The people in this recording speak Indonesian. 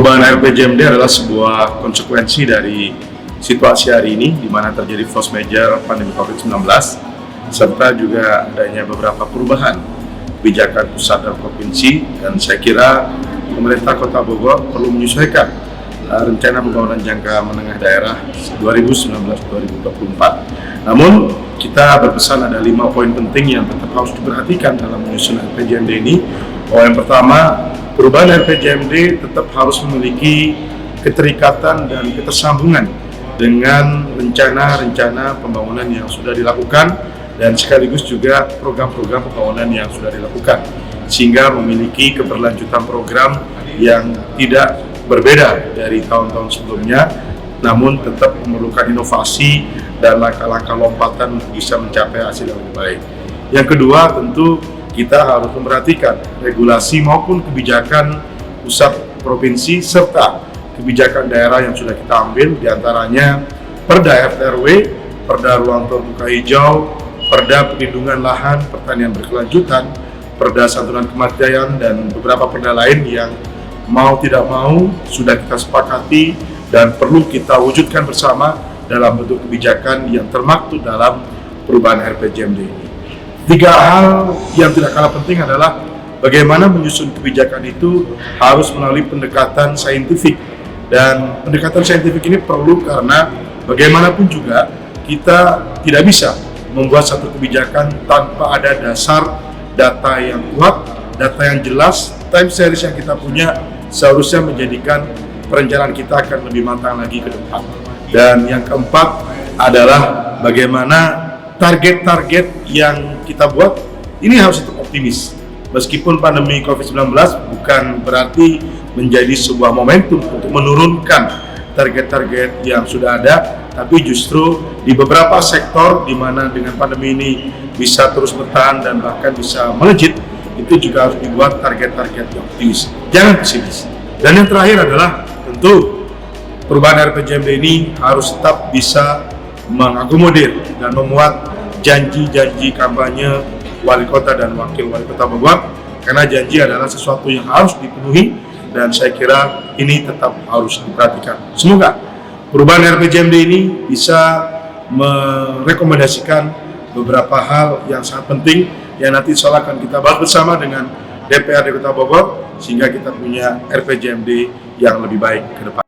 Perubahan RPJMD adalah sebuah konsekuensi dari situasi hari ini di mana terjadi force majeure pandemi COVID-19 serta juga adanya beberapa perubahan kebijakan pusat dan provinsi, dan saya kira pemerintah Kota Bogor perlu menyesuaikan rencana pembangunan jangka menengah daerah 2019-2024. Namun kita berpesan ada 5 poin penting yang tetap harus diperhatikan dalam menyusun RPJMD ini. Yang pertama, perubahan RPJMD tetap harus memiliki keterikatan dan ketersambungan dengan rencana-rencana pembangunan yang sudah dilakukan dan sekaligus juga program-program pembangunan yang sudah dilakukan, sehingga memiliki keberlanjutan program yang tidak berbeda dari tahun-tahun sebelumnya, namun tetap memerlukan inovasi dan langkah-langkah lompatan untuk bisa mencapai hasil yang lebih baik. Yang kedua, tentu kita harus memperhatikan regulasi maupun kebijakan pusat, provinsi, serta kebijakan daerah yang sudah kita ambil, diantaranya Perda RT/RW, Perda Ruang Terbuka Hijau, Perda Perlindungan Lahan Pertanian Berkelanjutan, Perda Santunan Kematian, dan beberapa perda lain yang mau tidak mau sudah kita sepakati dan perlu kita wujudkan bersama dalam bentuk kebijakan yang termaktub dalam perubahan RPJMD ini. 3 hal yang tidak kalah penting adalah bagaimana menyusun kebijakan itu harus melalui pendekatan saintifik, dan pendekatan saintifik ini perlu karena bagaimanapun juga kita tidak bisa membuat satu kebijakan tanpa ada dasar data yang kuat, data yang jelas. Time series yang kita punya seharusnya menjadikan perencanaan kita akan lebih matang lagi ke depan. Dan yang keempat adalah bagaimana target-target yang kita buat ini harus tetap optimis. Meskipun pandemi COVID-19 bukan berarti menjadi sebuah momentum untuk menurunkan target-target yang sudah ada, tapi justru di beberapa sektor di mana dengan pandemi ini bisa terus bertahan dan bahkan bisa melejit, itu juga harus dibuat target-target yang optimis, jangan pesimis. Dan yang terakhir adalah tentu perubahan RPJMD ini harus tetap bisa mengakomodir dan memuat janji-janji kampanye wali kota dan wakil wali kota Bogor, karena janji adalah sesuatu yang harus dipenuhi dan saya kira ini tetap harus diperhatikan. Semoga perubahan RPJMD ini bisa merekomendasikan beberapa hal yang sangat penting yang nanti insya Allah akan kita bahas bersama dengan DPRD Kota Bogor, sehingga kita punya RPJMD yang lebih baik ke depan.